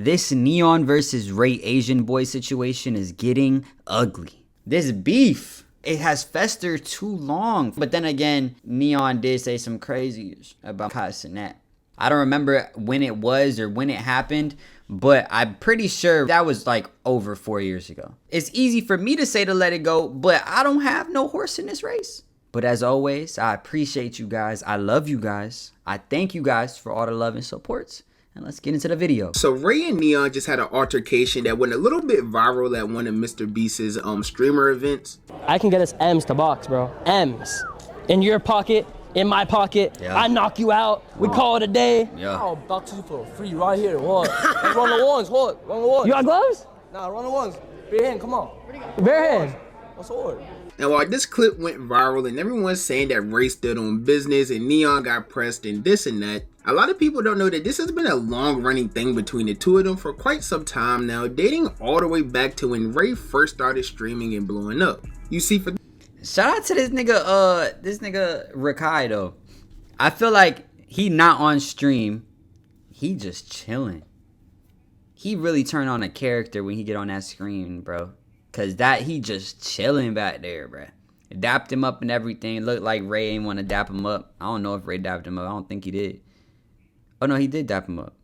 This Neon versus RayAsianBoy situation is getting ugly. This beef, it has festered too long. But then again, Neon did say some crazies about Kai Cenat. I don't remember when it was or when it happened, but I'm pretty sure that was like over 4 years ago. It's easy for me to say to let it go, but I don't have no horse in this race. But as always, I appreciate you guys. I love you guys. I thank you guys for all the love and supports. And let's get into the video. So Ray and Neon just had an altercation that went a little bit viral at one of Mr. Beast's streamer events. I can get us M's to box, bro. M's. In your pocket, in my pocket. Yeah. I knock you out. We call it a day. Yeah. I'll box you for free right here. What? Let's run the ones. What? Run the ones. You got gloves? Nah, run the ones. Bare hand, come on. Bare hand. What's sword? Now while this clip went viral and everyone's saying that Ray stood on business and Neon got pressed and this and that, a lot of people don't know that this has been a long-running thing between the two of them for quite some time now, dating all the way back to when Ray first started streaming and blowing up. You see, for shout out to this nigga Rakai though. I feel like he not on stream, he just chilling. He really turn on a character when he get on that screen, bro. Cause that he just chilling back there, bro. Dapped him up and everything. It looked like Ray ain't want to dap him up. I don't know if Ray dapped him up. I don't think he did. Oh no, he did dap him up.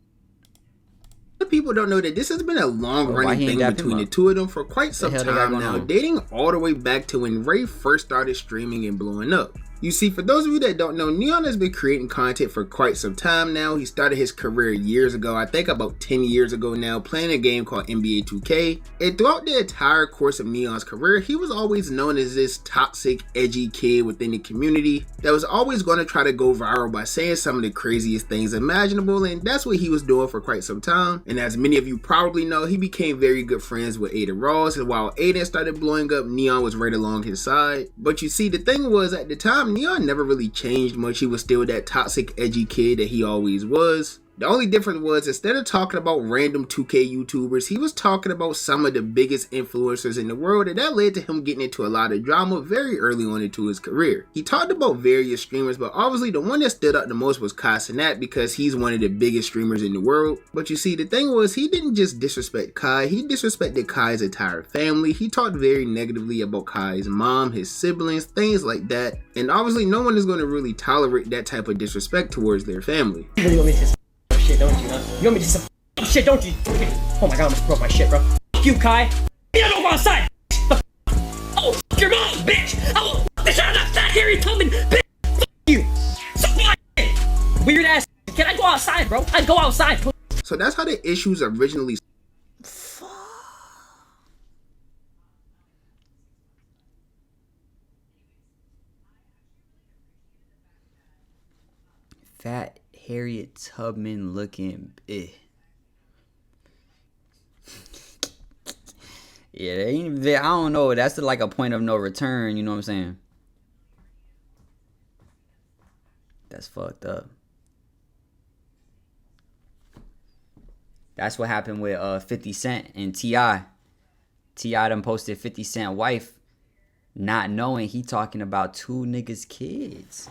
People don't know that this has been a long-running thing between the two of them for quite some time now, dating all the way back to when Ray first started streaming and blowing up. You see, for those of you that don't know, Neon has been creating content for quite some time now. He started his career years ago, I think about 10 years ago now, playing a game called NBA 2K. And throughout the entire course of Neon's career, he was always known as this toxic, edgy kid within the community that was always going to try to go viral by saying some of the craziest things imaginable, and that's what he was doing for quite some time. And as many of you probably know, he became very good friends with Aiden Ross, and while Aiden started blowing up, Neon was right along his side. But you see, the thing was, at the time, Neon never really changed much. He was still that toxic, edgy kid that he always was. The only difference was, instead of talking about random 2K YouTubers, he was talking about some of the biggest influencers in the world, and that led to him getting into a lot of drama very early on into his career. He talked about various streamers, but obviously the one that stood out the most was Kai Cenat because he's one of the biggest streamers in the world. But you see, the thing was, he didn't just disrespect Kai, he disrespected Kai's entire family. He talked very negatively about Kai's mom, his siblings, things like that. And obviously no one is going to really tolerate that type of disrespect towards their family. Shit, don't you, huh? You want me to do some shit, don't you? Oh my god, I almost broke my shit, bro. F you, Kai. You don't go outside. Oh, f your mom, bitch. Oh, the shit out of that fat hairy tumbling, bitch. F you. Suck my shit. Weird ass. Can I go outside, bro? I'd go outside. So that's how the issues originally. Fat Harriet Tubman looking Yeah, I don't know. That's like a point of no return, you know what I'm saying? That's fucked up. That's what happened with 50 Cent and T.I. T.I. done posted 50 Cent wife, not knowing he talking about two niggas' kids.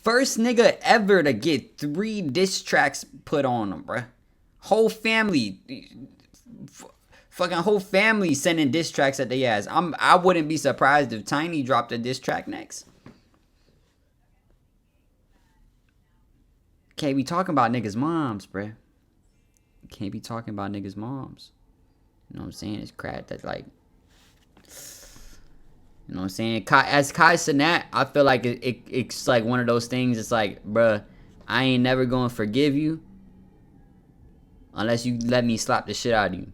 First nigga ever to get 3 diss tracks put on him, bruh. Whole family, fucking whole family sending diss tracks at the ass. I wouldn't be surprised if Tiny dropped a diss track next. Can't be talking about niggas' moms, bruh. Can't be talking about niggas' moms. You know what I'm saying? It's crap that like... You know what I'm saying? As Kai Cenat, I feel like it's like one of those things. It's like, bruh, I ain't never gonna forgive you unless you let me slap the shit out of you.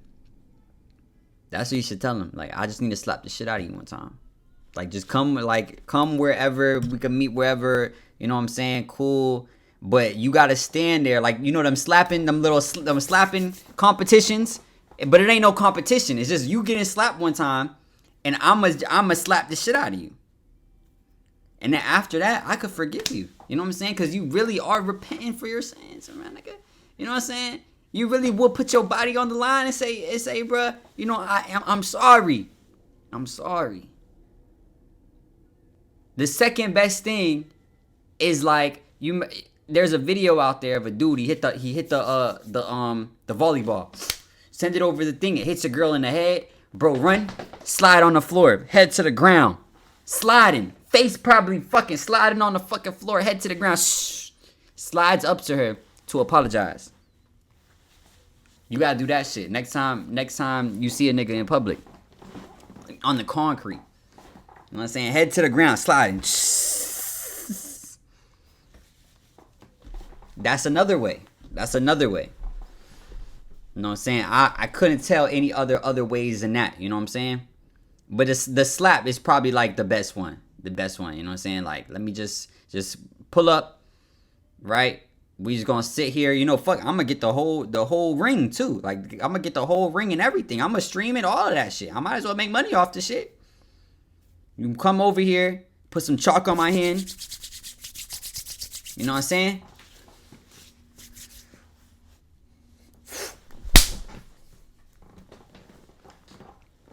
That's what you should tell him. Like, I just need to slap the shit out of you one time. Like, just come wherever, we can meet wherever, you know what I'm saying? Cool. But you gotta stand there. Like, you know them slapping competitions. But it ain't no competition. It's just you getting slapped one time. And I'ma slap the shit out of you. And then after that, I could forgive you. You know what I'm saying? Because you really are repenting for your sins, man, nigga. You know what I'm saying? You really will put your body on the line and say, bruh, you know, I'm sorry. I'm sorry. The second best thing is like, there's a video out there of a dude. He hit the volleyball. Send it over the thing. It hits a girl in the head. Bro, run, slide on the floor, head to the ground, sliding, face probably fucking sliding on the fucking floor, head to the ground. Shh. Slides up to her to apologize. You gotta do that shit next time you see a nigga in public on the concrete. You know what I'm saying? Head to the ground, sliding. That's another way. You know what I'm saying? I couldn't tell any other ways than that. You know what I'm saying? But the slap is probably like the best one. You know what I'm saying? Like, let me just pull up, right? We just gonna sit here. You know, fuck, I'm gonna get the whole ring too. Like, I'm gonna get the whole ring and everything. I'm gonna stream it, all of that shit. I might as well make money off the shit. You can come over here, put some chalk on my hand. You know what I'm saying?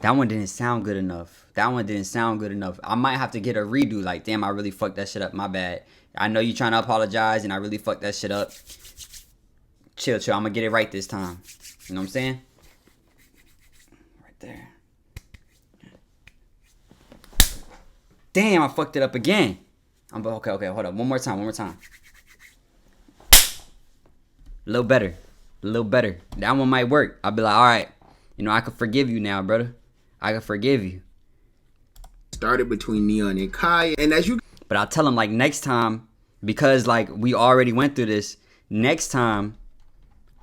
That one didn't sound good enough. I might have to get a redo. Like, damn, I really fucked that shit up. My bad. I know you trying to apologize, and I really fucked that shit up. Chill. I'm gonna get it right this time. You know what I'm saying? Right there. Damn, I fucked it up again. Okay, hold up. One more time. A little better. That one might work. I'll be like, all right. You know, I can forgive you now, brother. I can forgive you. Started between Neon and Kai, But I'll tell him, like, next time, because, like, we already went through this, next time,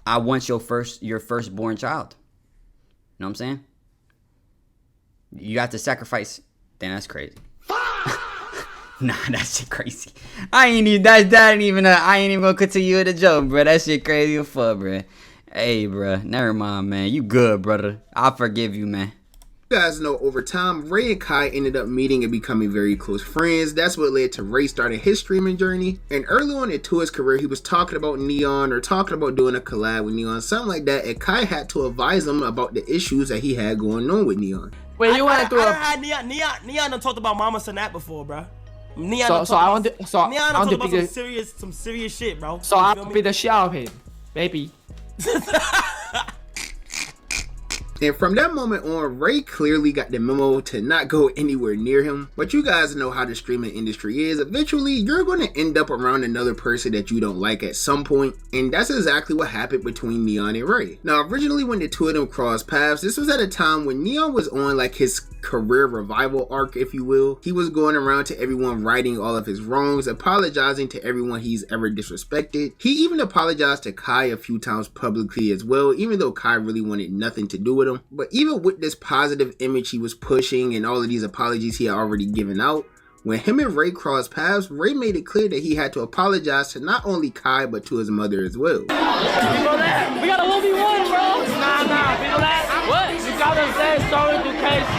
I want your firstborn child. You know what I'm saying? You got to sacrifice. Damn, that's crazy. Nah, that shit crazy. I ain't even gonna continue with the joke, bro. That shit crazy as fuck, bro. Hey, bro, never mind, man. You good, brother. I forgive you, man. You guys know, over time, Ray and Kai ended up meeting and becoming very close friends. That's what led to Ray starting his streaming journey. And early on into his career, he was talking about Neon or talking about doing a collab with Neon, something like that. And Kai had to advise him about the issues that he had going on with Neon. Wait, you went through Neon done talked about Mama Sanat before, bro. Neon done talked about some serious shit, bro. So I'll be the shit out of him, baby. And from that moment on, Ray clearly got the memo to not go anywhere near him. But you guys know how the streaming industry is. Eventually, you're going to end up around another person that you don't like at some point. And that's exactly what happened between Neon and Ray. Now, originally when the two of them crossed paths, this was at a time when Neon was on like his career revival arc, if you will. He was going around to everyone, righting all of his wrongs, apologizing to everyone he's ever disrespected. He even apologized to Kai a few times publicly as well, even though Kai really wanted nothing to do with him. But even with this positive image he was pushing and all of these apologies he had already given out, when him and Ray crossed paths, Ray made it clear that he had to apologize to not only Kai but to his mother as well. We got a 1v1, bro. Nah, people that. What? You gotta say sorry to KC.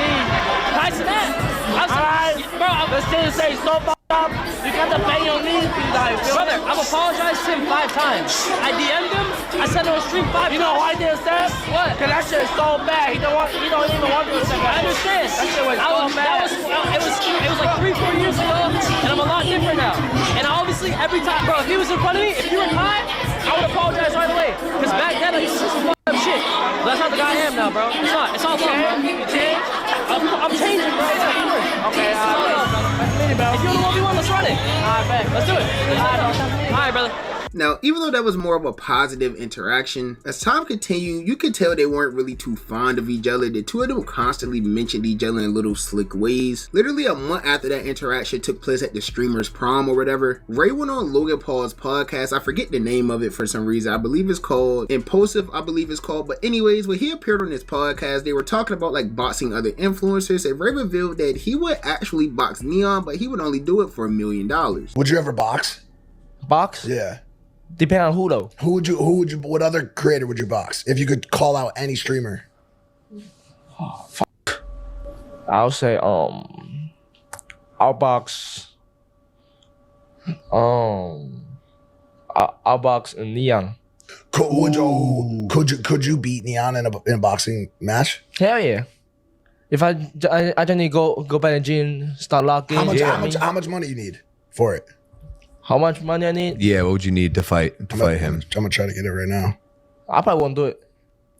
Tyson that. Alright, bro, let's just say so up. You got to bang your knees, like, brother, I've apologized to him 5 times. I DM'd him, I sent him a stream 5 times. You know why I did that? What? Cause that shit is so bad. He don't even want to accept that. I understand. That shit was so bad. It was like 3-4 years ago, and I'm a lot different now. And obviously, every time, bro, if he was in front of me, if you were Kai, I would apologize right away. Cause back then, I used to do some fucked up shit. But that's not the guy I am now, bro. It's not. It's all love, bro. You change? I'm changing, bro. Okay, if you're the 1v1, let's run it. Alright, bet. Let's do it. Alright, brother. Now, even though that was more of a positive interaction, as time continued, you could tell they weren't really too fond of each other. The two of them constantly mentioned each other in little slick ways. Literally a month after that interaction took place at the streamer's prom or whatever, Ray went on Logan Paul's podcast. I forget the name of it for some reason. I believe it's called Impulsive, but anyways, when he appeared on this podcast, they were talking about like boxing other influencers, and Ray revealed that he would actually box Neon, but he would only do it for $1 million. Would you ever box? Box? Yeah. Depend on who though. What other creator would you box if you could call out any streamer? Oh, fuck. I'll say I'll box I'll box Neon. Could you beat Neon in a boxing match? Hell yeah. If I just need to go back to the gym, start locking. How much money you need for it? How much money I need? Yeah, what would you need to fight him? I'm gonna try to get it right now. I probably won't do it.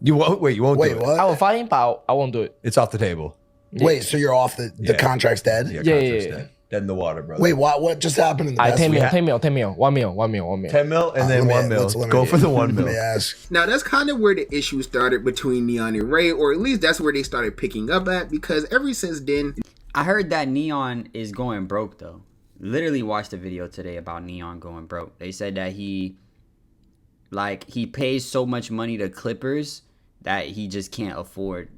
You won't? Wait, you won't do it? What? I will fight him, but I won't do it. It's off the table. Yeah. Wait, so you're off the contract's dead? Yeah, contract's dead. Dead in the water, brother. Wait, what just happened in the past 10 week? mil, 10 mil, 10 mil, 1 mil, 1 mil, 1 mil. 10 mil and then 1 mil. Go for the 1 mil. Let me ask. Now, that's kind of where the issue started between Neon and Ray, or at least that's where they started picking up at, because ever since then... I heard that Neon is going broke, though. Literally watched a video today about Neon going broke. They said that he pays so much money to Clippers that he just can't afford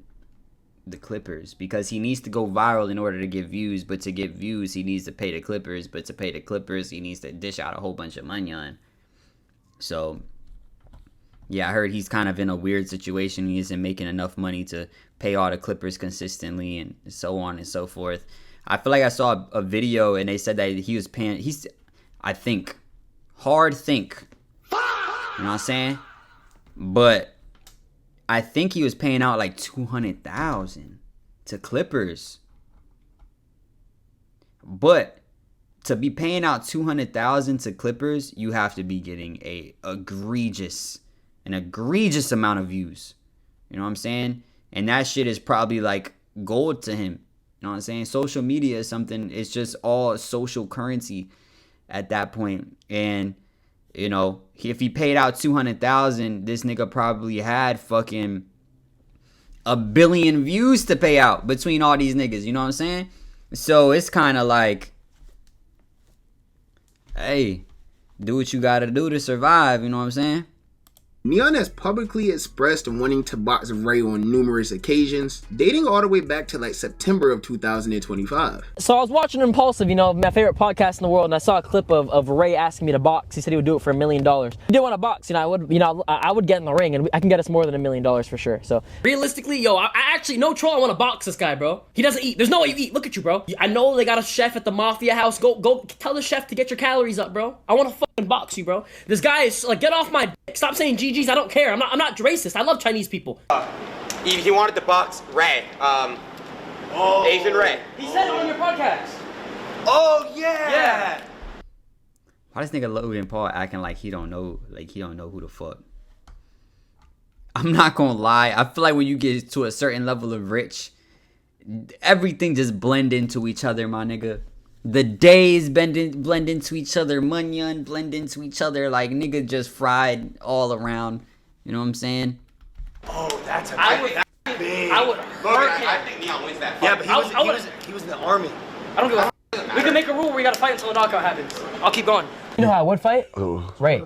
the Clippers because he needs to go viral in order to get views, but to get views he needs to pay the Clippers, but to pay the Clippers he needs to dish out a whole bunch of money on. So yeah, I heard he's kind of in a weird situation. He isn't making enough money to pay all the Clippers consistently and so on and so forth. I feel like I saw a video and they said that he was paying, you know what I'm saying? But I think he was paying out like $200,000 to Clippers. But to be paying out $200,000 to Clippers, you have to be getting an egregious amount of views. You know what I'm saying? And that shit is probably like gold to him. You know what I'm saying? Social media is something, it's just all social currency at that point. And you know, if he paid out $200,000, this nigga probably had fucking 1 billion views to pay out between all these niggas. You know what I'm saying? So it's kind of like, hey, do what you gotta do to survive. You know what I'm saying? Neon has publicly expressed wanting to box Ray on numerous occasions, dating all the way back to like September of 2025. So I was watching Impulsive, you know, my favorite podcast in the world, and I saw a clip of Ray asking me to box. He said he would do it for $1 million. If he did want to box, you know, I would get in the ring, and I can get us more than $1 million for sure. So realistically, yo, I actually, no troll, I want to box this guy, bro. He doesn't eat. There's no way you eat. Look at you, bro. I know they got a chef at the Mafia house. Go tell the chef to get your calories up, bro. I want to fucking box you, bro. This guy is like, get off my dick. Stop saying GG's. I don't care. I'm not racist. I love Chinese people. He wanted to box Ray. Asian Ray. He said it on your podcast. Oh yeah. Why this nigga Logan Paul acting like he don't know who the fuck? I'm not gonna lie. I feel like when you get to a certain level of rich, everything just blend into each other, my nigga. The days blend into each other. Munyon blend into each other. Like nigga just fried all around. You know what I'm saying? Oh, that's a I would hurt him. I think Neon wins that fight. Yeah, but he was in the army. I don't give a fuck. We can make a rule where we gotta fight until a knockout happens. I'll keep going. You know how I would fight? Ray.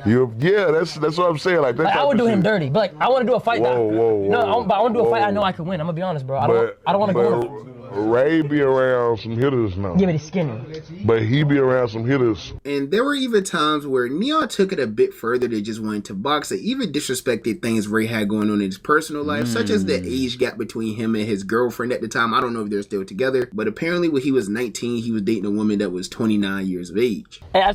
Yeah, that's what I'm saying. Like I would do him dirty, but like I want to do a fight. Whoa, but I want to do a fight. I know I can win. I'm gonna be honest, bro. I don't want to go. Ray be around some hitters now. Give me the skinny. But he be around some hitters. And there were even times where Neon took it a bit further than just wanting to box and even disrespected things Ray had going on in his personal life, such as the age gap between him and his girlfriend at the time. I don't know if they're still together, but apparently when he was 19, he was dating a woman that was 29 years of age. Hey, I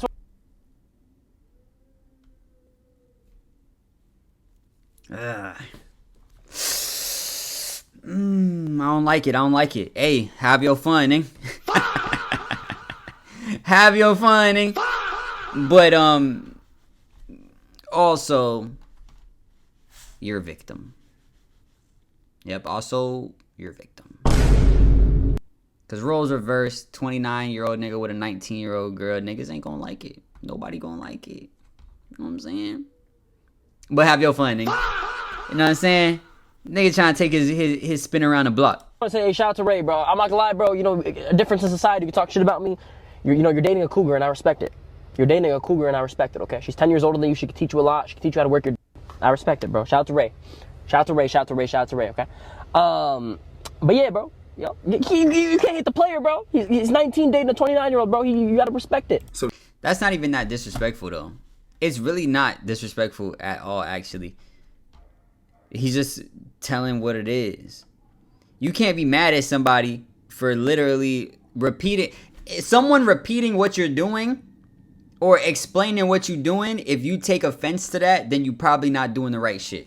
don't like it. Hey, have your fun, eh? Have your fun, eh? But also, you're a victim. Yep, also, you're a victim. Cause roles reversed, 29-year-old nigga with a 19-year-old girl, niggas ain't gonna like it. Nobody gonna like it. You know what I'm saying? But have your fun, nigga. You know what I'm saying? Nigga trying to take his spin around the block. I want to say, hey, shout out to Ray, bro. I'm not gonna lie, bro. You know, a difference in society. You talk shit about me. You're dating a cougar, and I respect it. You're dating a cougar, and I respect it. Okay, she's 10 years older than you. She can teach you a lot. She can teach you how to work your. I respect it, bro. Shout out to Ray. Shout out to Ray. Shout out to Ray. Shout out to Ray. Okay. But yeah, bro. Yo, you can't hit the player, bro. He's 19 dating a 29-year-old, bro. You gotta respect it. So that's not even that disrespectful, though. It's really not disrespectful at all, actually. He's just telling what it is. You can't be mad at somebody for literally someone repeating what you're doing or explaining what you're doing. If you take offense to that, then you're probably not doing the right shit.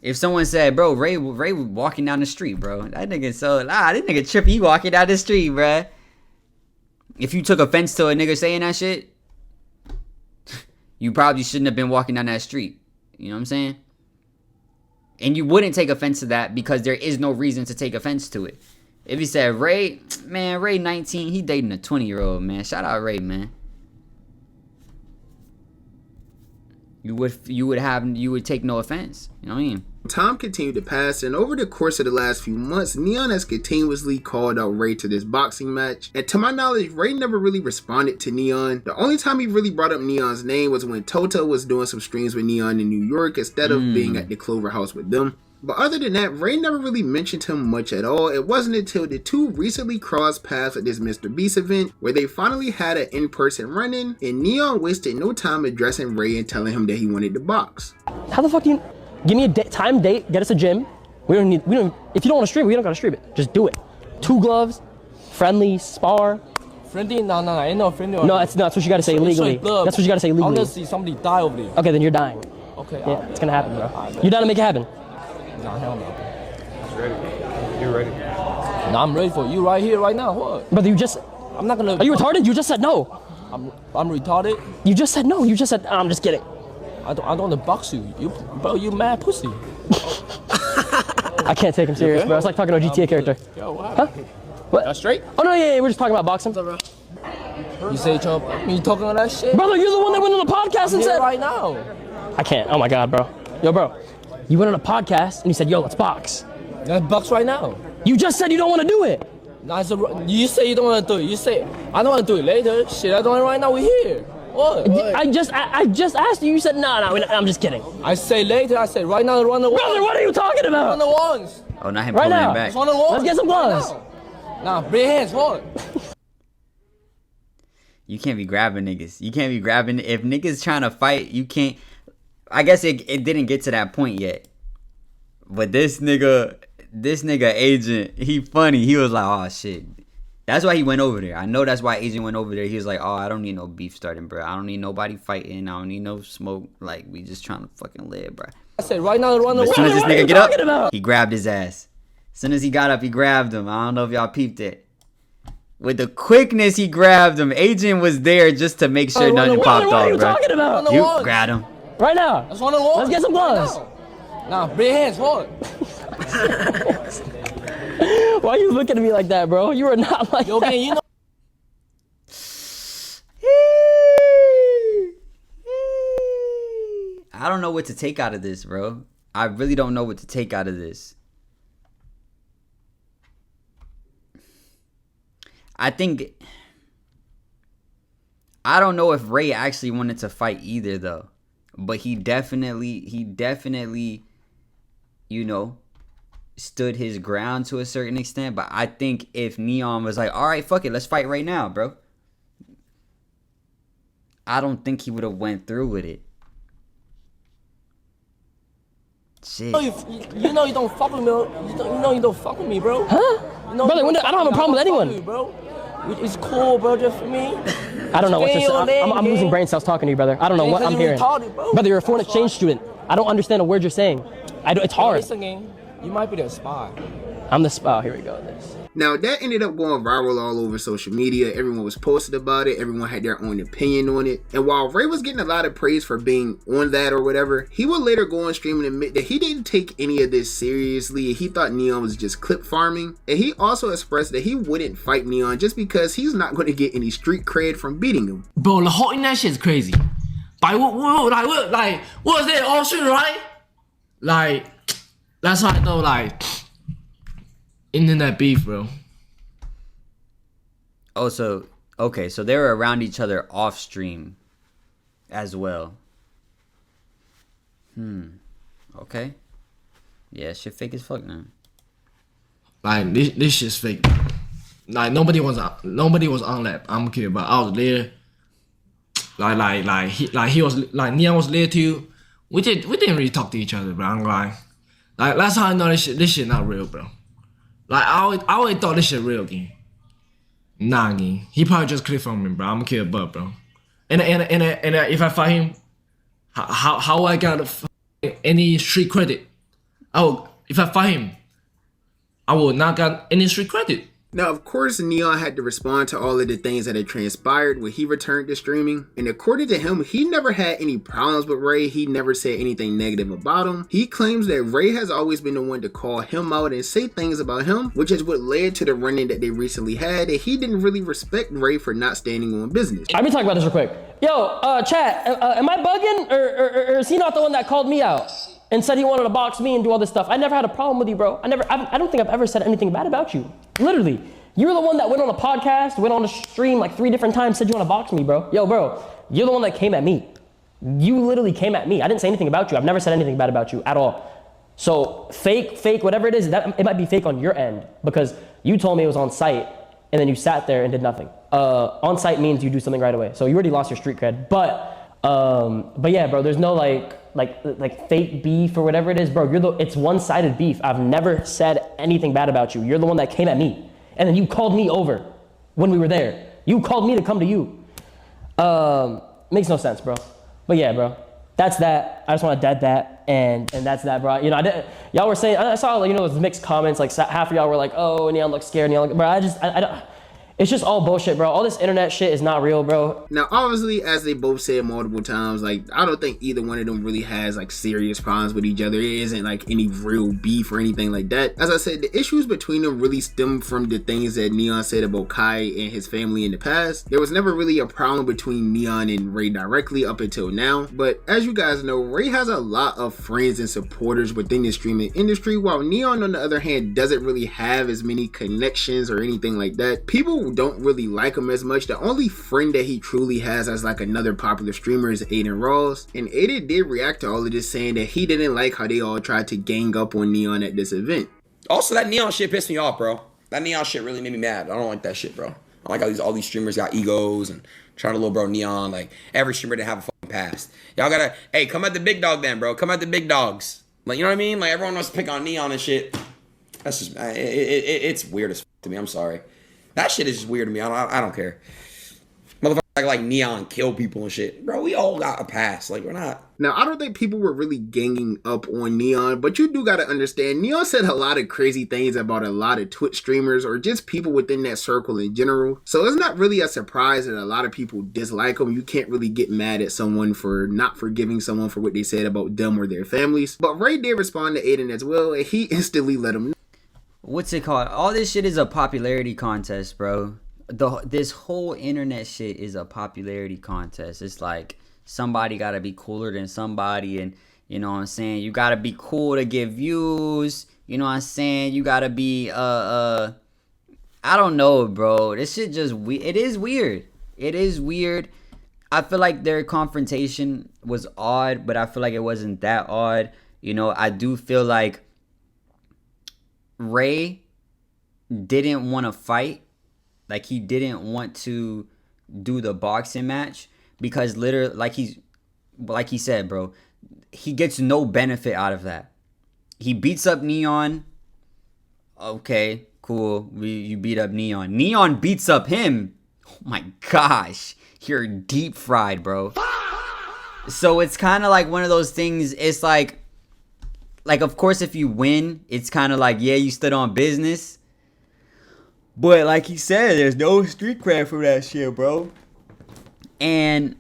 If someone said, bro, Ray walking down the street, bro. That nigga this nigga trippy, he walking down the street, bruh. If you took offense to a nigga saying that shit, you probably shouldn't have been walking down that street. You know what I'm saying? And you wouldn't take offense to that because there is no reason to take offense to it. If you said, Ray 19, he dating a 20-year-old, man. Shout out Ray, man. You would take no offense. You know what I mean? Time continued to pass, and over the course of the last few months, Neon has continuously called out Ray to this boxing match. And to my knowledge, Ray never really responded to Neon. The only time he really brought up Neon's name was when Toto was doing some streams with Neon in New York instead of being at the Clover House with them. But other than that, Ray never really mentioned him much at all. It wasn't until the two recently crossed paths at this Mr. Beast event where they finally had an in-person run-in, and Neon wasted no time addressing Ray and telling him that he wanted to box. How the fuck do you give me a time date, get us a gym? We don't if you don't want to stream, we don't gotta stream it. Just do it. 2 gloves, friendly, spar. Friendly? No, ain't no friendly. No, that's what you gotta say legally. That's what you gotta say legally. I wanna see somebody die over there. Okay, then you're dying. Okay. Yeah, it's gonna happen, bro. You down to make it happen? No, hell no. Ready. You're ready. No, I'm ready for you right here, right now. What? Brother, you just... I'm not gonna... Are you retarded? You just said no. I'm retarded? You just said no. You just said... I'm just kidding. I don't want to box you. Bro, you mad pussy. I can't take him serious, bro. It's like talking to a GTA character. Yo, what happened? Huh? What? That's straight? Oh, no, yeah, we're just talking about boxing. You say you talking all that shit? Brother, you're the one that went on the podcast and said... right now. I can't. Oh, my God, bro. Yo, bro. You went on a podcast and you said, yo, let's box. Let's box right now. You just said you don't want to do it. Nah, you say you don't want to do it. You say, I don't want to do it later. Shit, I don't want it right now. We're here. What? I just asked you. You said, no, I'm just kidding. I say later. I said, right now, run the ones. Brother, what are you talking about? Run the ones. Oh, not him right pulling now. him back. Let's get some gloves. Nah, bring hands. What? You can't be grabbing niggas. You can't be grabbing. If niggas trying to fight, you can't. I guess it didn't get to that point yet. But this nigga Agent, he funny. He was like, oh shit. That's why he went over there. I know that's why Agent went over there. He was like, oh, I don't need no beef starting, bro. I don't need nobody fighting. I don't need no smoke. Like, we just trying to fucking live, bro. I said, right now, run the As soon as this nigga get up, he grabbed his ass. As soon as he got up, he grabbed him. I don't know if y'all peeped it. With the quickness he grabbed him, Agent was there just to make sure nothing popped off, bro. What are you talking about? You grabbed him. Right now. Let's get some gloves. Nah, bring hands. What? Why are you looking at me like that, bro? You are not like that. You know. I don't know what to take out of this, bro. I really don't know what to take out of this. I don't know if Ray actually wanted to fight either, though. But he definitely, you know, stood his ground to a certain extent. But I think if Neon was like, all right, fuck it, let's fight right now, bro. I don't think he would have went through with it. Shit. You know you don't fuck with me. You know you don't fuck with me, bro. Huh? You know brother, I don't have a problem with anyone. You, bro. It's cool, bro, just for me. I don't know what's this. I'm losing brain cells talking to you, brother. I don't know what I'm hearing. Brother, you're a foreign exchange student. I don't understand a word you're saying. It's hard. Listen, gang. You might be the spy. I'm the spy. Oh, here we go. This. Now, that ended up going viral all over social media. Everyone was posted about it. Everyone had their own opinion on it. And while Ray was getting a lot of praise for being on that or whatever, he would later go on stream and admit that he didn't take any of this seriously. He thought Neon was just clip farming. And he also expressed that he wouldn't fight Neon just because he's not going to get any street cred from beating him. Bro, the whole internet shit is crazy. But what was that option, right? Like, that's how I know, like, internet beef, bro. Oh, so okay, so they were around each other off stream as well. Okay. Yeah, shit fake as fuck now. Like this shit's fake. Like nobody was on that. I'm kidding, but I was there. He was like Neon was there too. We didn't really talk to each other, bro. I'm like that's how I know this shit not real, bro. Like I always thought this shit real, gang. Nah, gang. He probably just clicked from me, bro. I'm a kid, but bro. And if I fight him, how I got any street credit? If I fight him, I will not get any street credit. Now, of course, Neon had to respond to all of the things that had transpired when he returned to streaming. And according to him, he never had any problems with Ray. He never said anything negative about him. He claims that Ray has always been the one to call him out and say things about him, which is what led to the run-in that they recently had. And he didn't really respect Ray for not standing on business. Let me talk about this real quick. Yo, chat, am I bugging? Or is he not the one that called me out and said he wanted to box me and do all this stuff? I never had a problem with you, bro. I don't think I've ever said anything bad about you. Literally. You're the one that went on a podcast, went on a stream like 3 different times, said you want to box me, bro. Yo, bro, you're the one that came at me. You literally came at me. I didn't say anything about you. I've never said anything bad about you at all. So fake, whatever it is, it might be fake on your end because you told me it was on site and then you sat there and did nothing. On site means you do something right away. So you already lost your street cred. But yeah, bro, there's no like fake beef or whatever it is, bro. It's one-sided beef. I've never said anything bad about you. You're the one that came at me. And then you called me over when we were there. You called me to come to you. Makes no sense, bro. But yeah, bro. That's that. I just want to dead that. And that's that, bro. You know, y'all were saying, I saw, you know, those mixed comments. Like half of y'all were like, oh, Neon looks scared. Neon bro, I don't. It's just all bullshit, bro. All this internet shit is not real, bro. Now, obviously, as they both said multiple times, like, I don't think either one of them really has, like, serious problems with each other. There isn't, like, any real beef or anything like that. As I said, the issues between them really stem from the things that Neon said about Kai and his family in the past. There was never really a problem between Neon and Ray directly up until now. But as you guys know, Ray has a lot of friends and supporters within the streaming industry, while Neon, on the other hand, doesn't really have as many connections or anything like that. People don't really like him as much. The only friend that he truly has as like another popular streamer is Aiden Ross, and Aiden did react to all of this, saying that he didn't like how they all tried to gang up on Neon at this event. Also, that Neon shit pissed me off, bro. That Neon shit really made me mad. I don't like that shit, bro. I like how all these streamers got egos and trying to little bro Neon. Like, every streamer didn't have a fucking past. Y'all gotta, hey, come at the big dog then, bro. Come at the big dogs. Like, you know what I mean? Like, everyone wants to pick on Neon and shit. That's just, it's weird as to me. I'm sorry. That shit is just weird to me. I don't care. Motherfucker like Neon kill people and shit. Bro, we all got a pass. Like, we're not. Now, I don't think people were really ganging up on Neon, but you do gotta understand, Neon said a lot of crazy things about a lot of Twitch streamers or just people within that circle in general. So it's not really a surprise that a lot of people dislike him. You can't really get mad at someone for not forgiving someone for what they said about them or their families. But Ray did respond to Aiden as well, and he instantly let him know. What's it called? All this shit is a popularity contest, bro. This whole internet shit is a popularity contest. It's like somebody gotta be cooler than somebody, and you know what I'm saying? You gotta be cool to get views. You know what I'm saying? You gotta be I don't know, bro. This shit just it is weird. It is weird. I feel like their confrontation was odd, but I feel like it wasn't that odd. You know, I do feel like Ray didn't want to fight. Like, he didn't want to do the boxing match because literally, like he said, bro, he gets no benefit out of that. He beats up Neon. Okay, cool. You beat up Neon. Neon beats up him. Oh my gosh. You're deep fried, bro. So it's kind of like one of those things. It's like, of course, if you win, it's kind of like, yeah, you stood on business. But like he said, there's no street cred for that shit, bro. And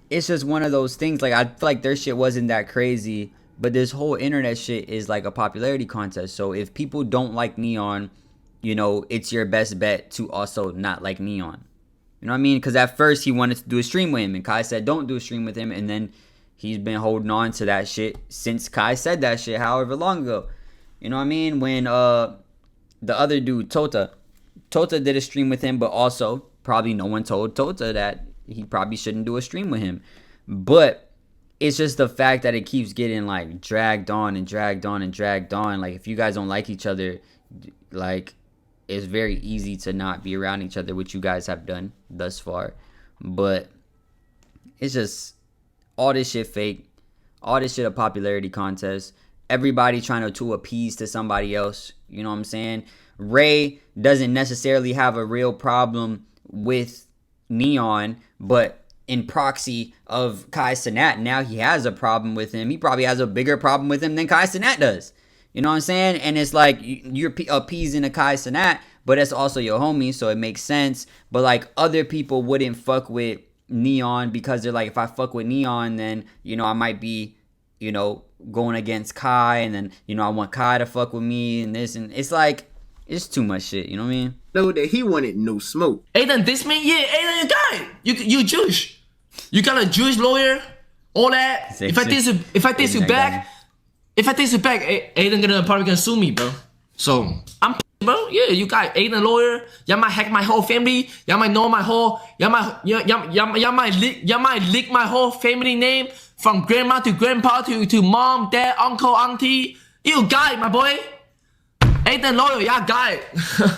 it's just one of those things. Like, I feel like their shit wasn't that crazy. But this whole internet shit is like a popularity contest. So if people don't like Neon, you know, it's your best bet to also not like Neon. You know what I mean? Because at first he wanted to do a stream with him. And Kai said, don't do a stream with him. And then he's been holding on to that shit since Kai said that shit however long ago. You know what I mean? When the other dude, Tota did a stream with him, but also probably no one told Tota that he probably shouldn't do a stream with him. But it's just the fact that it keeps getting like dragged on and dragged on and dragged on. Like, if you guys don't like each other, like, it's very easy to not be around each other, which you guys have done thus far. But it's just all this shit fake. All this shit a popularity contest. Everybody trying to appease to somebody else. You know what I'm saying? Ray doesn't necessarily have a real problem with Neon, but in proxy of Kai Cenat, now he has a problem with him. He probably has a bigger problem with him than Kai Cenat does. You know what I'm saying? And it's like you're appeasing Akai Cenat, but it's also your homie, so it makes sense. But like other people wouldn't fuck with Neon because they're like, if I fuck with Neon, then, you know, I might be, you know, going against Kai, and then, you know, I want Kai to fuck with me and this, and it's like, it's too much shit, you know what I mean? No, that he wanted no smoke. Aiden, this me? Yeah, Aiden, you got it. You Jewish. You got a Jewish lawyer, all that. If I take you back, Aiden probably gonna sue me, bro. So I'm bro. Yeah, you got Aiden lawyer. Y'all might hack my whole family. Y'all might know my whole. Y'all might leak my whole family name from grandma to grandpa to mom, dad, uncle, auntie. You got it, my boy. Aiden lawyer, y'all got it.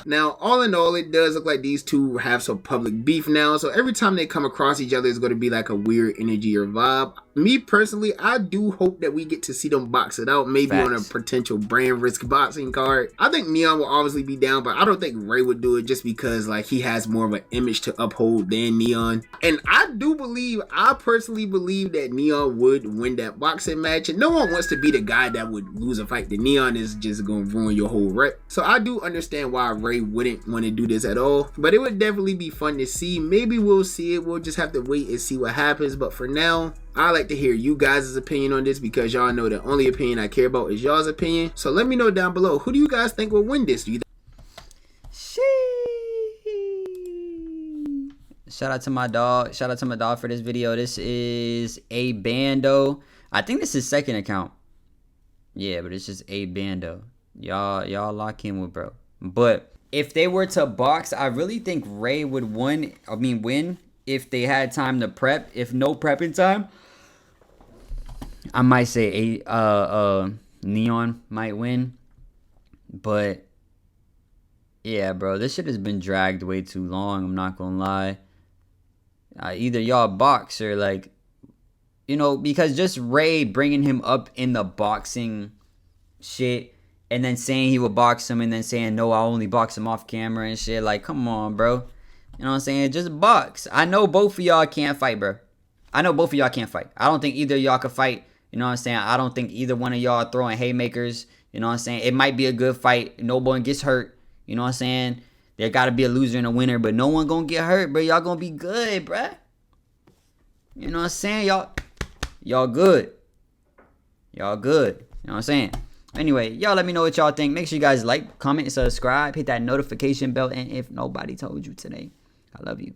Now, all in all, it does look like these two have some public beef now. So every time they come across each other, it's going to be like a weird energy or vibe. Me personally, I do hope that we get to see them box it out, maybe on a potential brand risk boxing card. I think Neon will obviously be down, but I don't think Ray would do it just because like he has more of an image to uphold than Neon. And I personally believe that Neon would win that boxing match, and no one wants to be the guy that would lose a fight. The Neon is just going to ruin your whole rep. So I do understand why Ray wouldn't want to do this at all, but it would definitely be fun to see. Maybe we'll see it. We'll just have to wait and see what happens. But for now, I like to hear you guys' opinion on this because y'all know the only opinion I care about is y'all's opinion. So let me know down below. Who do you guys think will win this? Do you Shout out to my dog. Shout out to my dog for this video. This is A Bando. I think this is his second account. Yeah, but it's just A Bando. Y'all lock in with bro. But if they were to box, I really think Ray would win if they had time to prep. If no prepping time, I might say Neon might win. But yeah, bro, this shit has been dragged way too long. I'm not gonna lie. Either y'all box or like, you know, because just Ray bringing him up in the boxing shit and then saying he would box him and then saying, no, I'll only box him off camera and shit. Like, come on, bro. You know what I'm saying? Just box. I know both of y'all can't fight, bro. I know both of y'all can't fight. I don't think either of y'all can fight. You know what I'm saying? I don't think either one of y'all are throwing haymakers. You know what I'm saying? It might be a good fight. No one gets hurt. You know what I'm saying? There got to be a loser and a winner, but no one going to get hurt, bro. Y'all going to be good, bro. You know what I'm saying? Y'all good. Y'all good. You know what I'm saying? Anyway, y'all let me know what y'all think. Make sure you guys like, comment, and subscribe. Hit that notification bell. And if nobody told you today, I love you.